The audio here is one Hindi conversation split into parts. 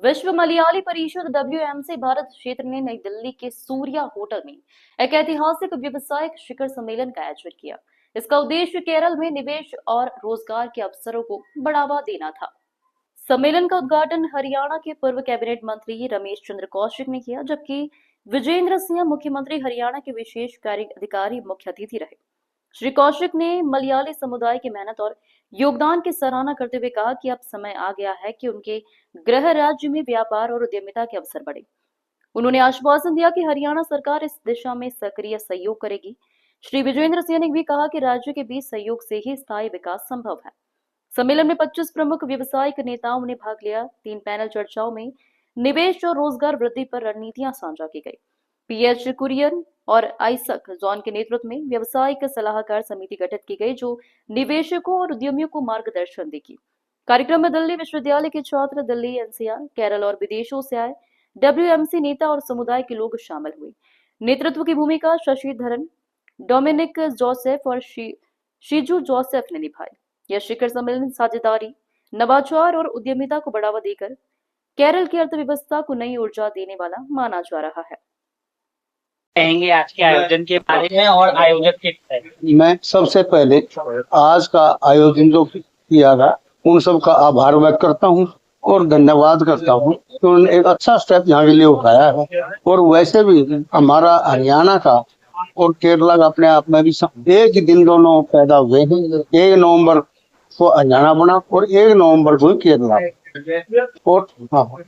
विश्व मलयाली परिषद WMC भारत क्षेत्र ने नई दिल्ली के सूर्या होटल में एक ऐतिहासिक व्यावसायिक शिखर सम्मेलन का आयोजन किया। इसका उद्देश्य केरल में निवेश और रोजगार के अवसरों को बढ़ावा देना था। सम्मेलन का उद्घाटन हरियाणा के पूर्व कैबिनेट मंत्री रमेश चंद्र कौशिक ने किया, जबकि विजेंद्र सिंह मुख्यमंत्री हरियाणा के विशेष कार्य अधिकारी मुख्य अतिथि रहे। श्री कौशिक ने मलयाली समुदाय की मेहनत और योगदान की सराहना करते हुए कहा कि अब समय आ गया है कि उनके गृह राज्य में व्यापार और उद्यमिता के अवसर बढ़े। उन्होंने आश्वासन दिया कि हरियाणा सरकार इस दिशा में सक्रिय सहयोग करेगी। श्री विजेंद्र सिंह ने भी कहा कि राज्य के बीच सहयोग से ही स्थायी विकास संभव है। सम्मेलन में 25 प्रमुख व्यवसायिक नेताओं ने भाग लिया। 3 पैनल चर्चाओं में निवेश और रोजगार वृद्धि पर रणनीतियां साझा की गई। PH कुरियन और आइसक जॉन के नेतृत्व में व्यवसायिक सलाहकार समिति गठित की गई, जो निवेशकों और उद्यमियों को मार्गदर्शन देगी। कार्यक्रम में दिल्ली विश्वविद्यालय के छात्र, दिल्ली, NCR, केरल और विदेशों से आए WMC नेता और समुदाय के लोग शामिल हुए। नेतृत्व की भूमिका शशिधरन, डोमिनिक जोसेफ और शीजू जोसेफ ने निभाई। यह शिखर सम्मेलन साझेदारी, नवाचार और उद्यमिता को बढ़ावा देकर केरल की अर्थव्यवस्था को नई ऊर्जा देने वाला माना जा रहा है। कहेंगे आज के आयोजन के बारे में और आयोजक के। मैं सबसे पहले आज का आयोजन जो किया था उन सब का आभार व्यक्त करता हूँ और धन्यवाद करता हूँ कि उन्होंने एक अच्छा स्टेप यहाँ के लिए उठाया है। और वैसे भी हमारा हरियाणा का और केरला का अपने आप में भी एक ही दिन दोनों पैदा हुए हैं। 1 नवंबर को हरियाणा बना और 1 नवंबर को केरला। और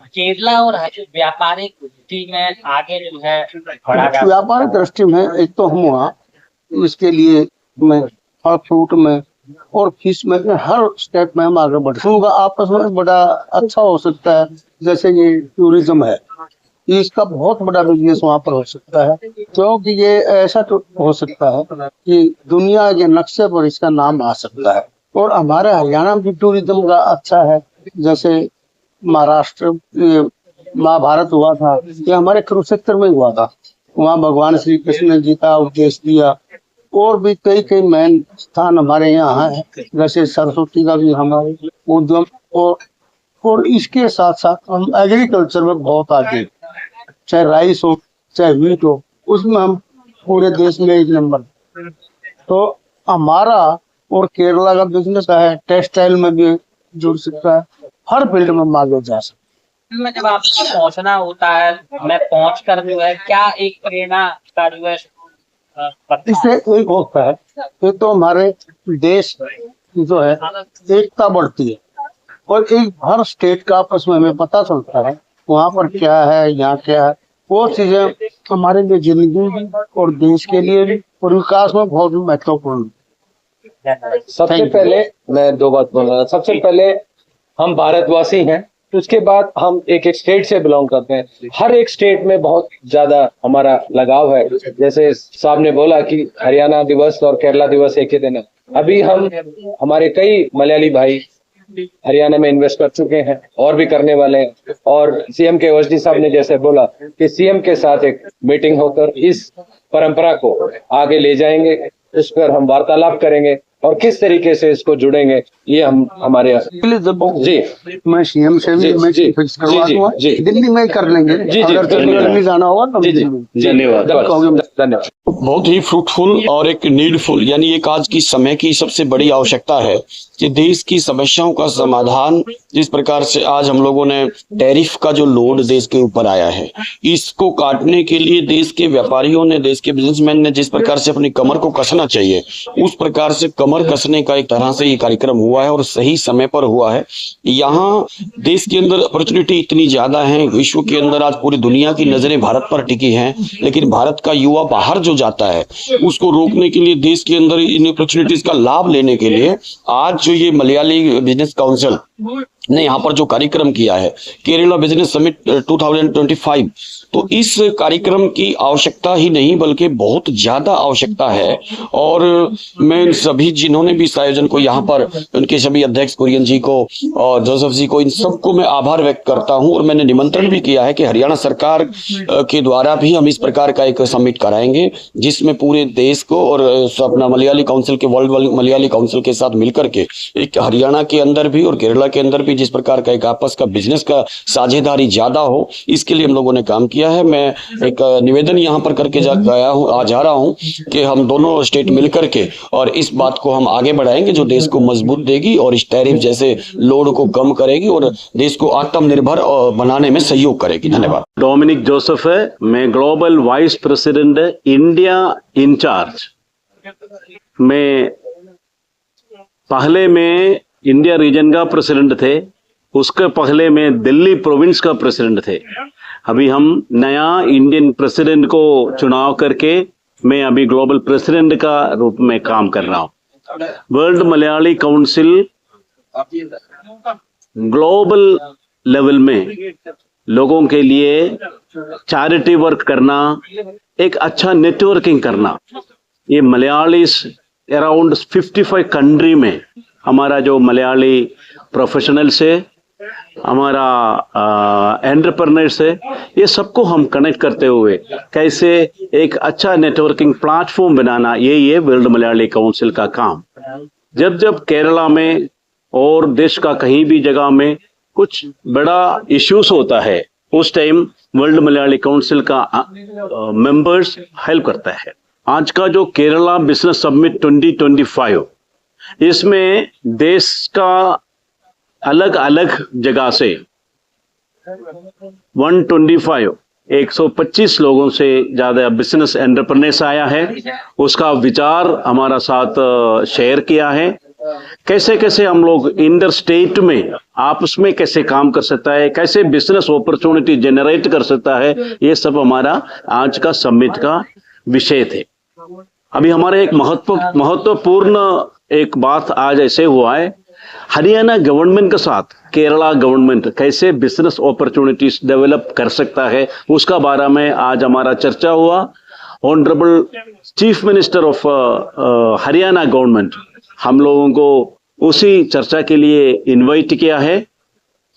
केरला और व्यापारिक दृष्टि में आगे जो है व्यापारिक दृष्टि में एक तो हम वहाँ इसके लिए मैं फल फ्रूट में और फिश में हर स्टेप में हम आगे बढ़े। आपस में बड़ा अच्छा हो सकता है। जैसे ये टूरिज्म है, इसका बहुत बड़ा बिजनेस वहाँ पर हो सकता है, क्योंकि ये ऐसा तो हो सकता है कि दुनिया के नक्शे पर इसका नाम आ सकता है। और हमारे हरियाणा में टूरिज्म का अच्छा है। जैसे महाराष्ट्र महाभारत हुआ था, ये हमारे कुरुक्षेत्र में हुआ था। वहाँ भगवान श्री कृष्ण ने गीता उपदेश दिया। और भी कई मेन स्थान हमारे यहाँ है, जैसे सरस्वती का भी हमारे उद्यम। और इसके साथ साथ हम एग्रीकल्चर में बहुत आगे, चाहे राइस हो चाहे व्हीट हो, उसमें हम पूरे देश में 1 नंबर। तो हमारा और केरला का बिजनेस है, टेक्सटाइल में भी जुड़ सकता है, हर फील्ड में आगे जा सकता है। जब आपको पहुंचना होता है, मैं पहुंच कर जो है क्या एक प्रेरणा का जो है इससे एक होता है, एक तो हमारे देश जो है एकता बढ़ती है और एक हर स्टेट का आपस में हमें पता चलता है वहाँ पर क्या है, यहाँ क्या है। वो चीजें हमारे लिए जिंदगी और देश के लिए और विकास में बहुत महत्वपूर्ण। सबसे पहले मैं 2 बात बोल रहा था। सबसे पहले हम भारतवासी हैं, उसके बाद हम एक स्टेट से बिलोंग करते हैं। हर एक स्टेट में बहुत ज्यादा हमारा लगाव है। जैसे साहब ने बोला कि हरियाणा दिवस और केरला दिवस एक ही दिन है। अभी हमारे कई मलयाली भाई हरियाणा में इन्वेस्ट कर चुके हैं और भी करने वाले हैं। और CM के ओएसडी साहब ने जैसे बोला कि CM के साथ एक मीटिंग होकर इस परंपरा को आगे ले जाएंगे, इस पर हम वार्तालाप करेंगे और किस तरीके से इसको जुड़ेंगे, ये हम हमारे जी मैं CM से भी मैं फिक्स करवा दूंगा, दिल्ली में कर लेंगे। अगर दिल्ली जाना होगा तो धन्यवाद। बहुत ही फ्रूटफुल और एक नीडफुल, यानी एक आज की समय की सबसे बड़ी आवश्यकता है कि देश की समस्याओं का समाधान, जिस प्रकार से आज हम लोगों ने टैरिफ का जो लोड देश के ऊपर आया है, इसको काटने के लिए देश के व्यापारियों ने, देश के बिजनेसमैन ने जिस प्रकार से अपनी कमर को कसना चाहिए, उस प्रकार से कमर कसने का एक तरह से ये कार्यक्रम हुआ है और सही समय पर हुआ है। यहाँ देश के अंदर अपॉर्चुनिटी इतनी ज्यादा है, विश्व के अंदर आज पूरी दुनिया की नजरें भारत पर टिकी हैं, लेकिन भारत का युवा बाहर जो जाता है उसको रोकने के लिए, देश के अंदर इन अपॉर्चुनिटीज का लाभ लेने के लिए आज जो ये मलयाली बिजनेस काउंसिल ने यहाँ पर जो कार्यक्रम किया है, केरला बिजनेस समिट 2025, तो इस कार्यक्रम की आवश्यकता ही नहीं बल्कि बहुत ज्यादा आवश्यकता है। और मैं इन सभी जिन्होंने भी इस आयोजन को यहाँ पर, उनके सभी अध्यक्ष कुरियन जी को और जोसेफ जी को, इन सबको मैं आभार व्यक्त करता हूँ। और मैंने निमंत्रण भी किया है कि हरियाणा सरकार के द्वारा भी हम इस प्रकार का एक समिट कराएंगे जिसमें पूरे देश को और अपना मलयाली काउंसिल के, वर्ल्ड मलयाली काउंसिल के साथ मिलकर के एक हरियाणा के अंदर भी और केरला के अंदर भी जिस प्रकार का एक आपस का बिजनेस का साझेदारी ज्यादा हो, इसके लिए हम लोगों ने काम किया है। मैं एक निवेदन यहाँ पर करके जा रहा हूँ कि हम दोनों स्टेट मिलकर के और इस बात को हम आगे बढ़ाएंगे जो देश को मजबूत देगी और इस टैरिफ जैसे लोड को कम करेगी और देश को आत्मनिर्भर बनाने में सहयोग करेगी। धन्यवाद। डोमिनिक जोसेफ है, मैं global vice president India in charge. मैं पहले में इंडिया रीजन का प्रेसिडेंट थे, उसके पहले में दिल्ली प्रोविंस का प्रेसिडेंट थे। अभी हम नया इंडियन प्रेसिडेंट को चुनाव करके मैं अभी ग्लोबल प्रेसिडेंट का रूप में काम कर रहा हूँ। World Malayali council global level में लोगों के लिए चैरिटी वर्क करना, एक अच्छा नेटवर्किंग करना, ये मलयालीस अराउंड 55 कंट्री में हमारा जो मलयाली प्रोफेशनल्स है, हमारा एंटरप्रेन्योर्स है, ये सबको हम कनेक्ट करते हुए कैसे एक अच्छा नेटवर्किंग प्लेटफॉर्म बनाना, ये वर्ल्ड मलयाली काउंसिल का काम। जब जब केरला में और देश का कहीं भी जगह में कुछ बड़ा इश्यूज होता है, उस टाइम वर्ल्ड मलयाली काउंसिल का मेंबर्स हेल्प करता है। आज का जो केरला बिजनेस समिट 2025, इसमें देश का अलग अलग जगह से 125 लोगों से ज्यादा बिजनेस एंटरप्रेन्योर्स आया है। उसका विचार हमारा साथ शेयर किया है, कैसे कैसे हम लोग इंटर स्टेट में आपस में कैसे काम कर सकता है, कैसे बिजनेस अपॉर्चुनिटी जनरेट कर सकता है, ये सब हमारा आज का समिट का विषय थे। अभी हमारे एक महत्वपूर्ण एक बात आज ऐसे हुआ है, हरियाणा गवर्नमेंट के साथ केरला गवर्नमेंट कैसे बिजनेस अपॉर्चुनिटीज डेवलप कर सकता है, उसका बारे में आज हमारा चर्चा हुआ। Honourable chief minister of Haryana government हम लोगों को उसी चर्चा के लिए इनवाइट किया है।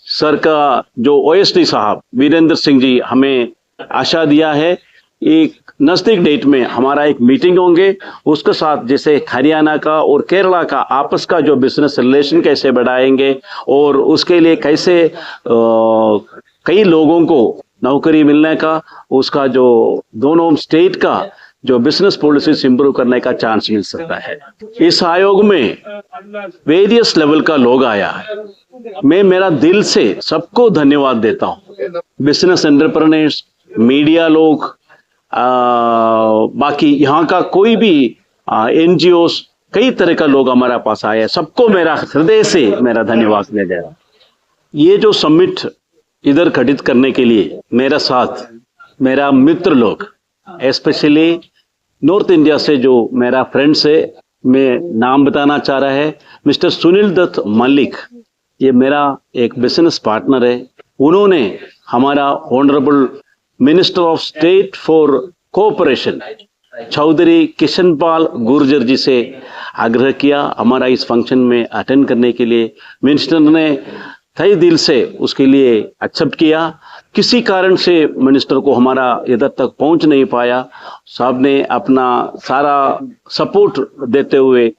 सर का जो ओएसडी साहब वीरेंद्र सिंह जी हमें आशा दिया है, एक नजदीक डेट में हमारा एक मीटिंग होंगे, उसके साथ जैसे हरियाणा का और केरला का आपस का जो बिजनेस रिलेशन कैसे बढ़ाएंगे और उसके लिए कैसे कई लोगों को नौकरी मिलने का, उसका जो दोनों स्टेट का जो बिजनेस पॉलिसीज इंप्रूव करने का चांस मिल सकता है। इस आयोग में वेरियस लेवल का लोग आया है, मैं मेरा दिल से सबको धन्यवाद देता हूँ। बिजनेस एंटरप्रेन्योर्स, मीडिया लोग, बाकी यहाँ का कोई भी एनजीओस, कई तरह का लोग हमारे पास आए हैं, सबको मेरा हृदय से मेरा धन्यवाद दिया जाएगा। ये जो समिट इधर घटित करने के लिए मेरा साथ मेरा मित्र लोग, स्पेशली नॉर्थ इंडिया से जो मेरा फ्रेंड्स है, मैं नाम बताना चाह रहा है, मिस्टर सुनील दत्त मलिक, ये मेरा एक बिजनेस पार्टनर है। उन्होंने हमारा honourable minister of state for cooperation Chaudhary Kishan Pal Gurjar ji से आग्रह किया हमारा इस फंक्शन में अटेंड करने के लिए। मिनिस्टर ने तहे दिल से उसके लिए एक्सेप्ट किया। किसी कारण से मिनिस्टर को हमारा इधर तक पहुंच नहीं पाया, साहब ने अपना सारा सपोर्ट देते हुए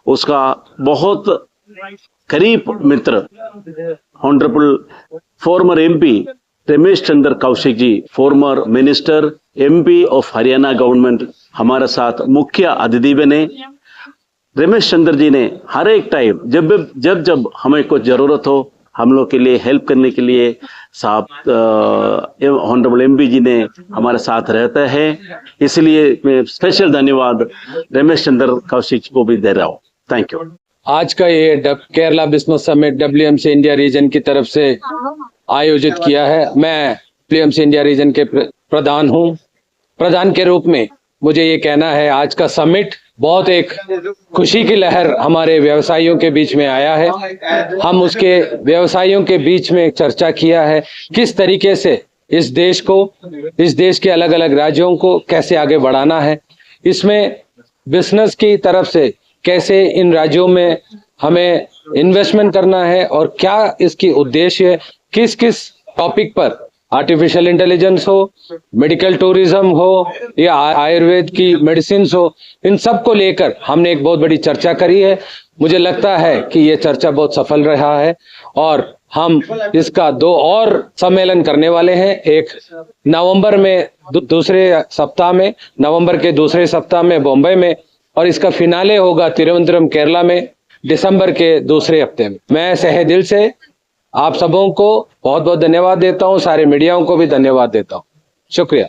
उसका बहुत करीब मित्र honourable former MP Ramesh Chandra Kaushik ji, former minister MP of Haryana government, हमारे साथ मुख्य अतिथि बने। रमेश चंद्र जी ने हर एक टाइम जब हमें कुछ जरूरत हो हम लोग के लिए हेल्प करने के लिए साहब ऑनरेबल एमपी जी ने हमारे साथ रहता है, इसलिए मैं स्पेशल धन्यवाद रमेश चंद्र कौशिक को भी दे रहा हूँ। Thank you. आज का ये Kerala business summit WMC India region की तरफ से आयोजित किया है। मैं WMC इंडिया रीजन के प्रधान हूँ। प्रधान के रूप में मुझे ये कहना है, आज का समिट बहुत एक खुशी की लहर हमारे व्यवसायियों के बीच में आया है। हम उसके व्यवसायियों के बीच में चर्चा किया है किस तरीके से इस देश के अलग अलग राज्यों को कैसे आगे बढ़ाना है, इसमें बिजनेस की तरफ से कैसे इन राज्यों में हमें इन्वेस्टमेंट करना है और क्या इसकी उद्देश्य, किस किस टॉपिक पर, आर्टिफिशियल इंटेलिजेंस हो, मेडिकल टूरिज्म हो या आयुर्वेद की मेडिसिन हो, इन सब को लेकर हमने एक बहुत बड़ी चर्चा करी है। मुझे लगता है कि ये चर्चा बहुत सफल रहा है और हम इसका 2 और सम्मेलन करने वाले हैं। एक नवंबर में दूसरे सप्ताह में, नवंबर के दूसरे सप्ताह में बॉम्बे में, और इसका फिनाले होगा तिरुवनंतपुरम केरला में दिसंबर के दूसरे हफ्ते में। मैं तहे दिल से आप सबों को बहुत बहुत धन्यवाद देता हूं, सारे मीडियाओं को भी धन्यवाद देता हूं। शुक्रिया।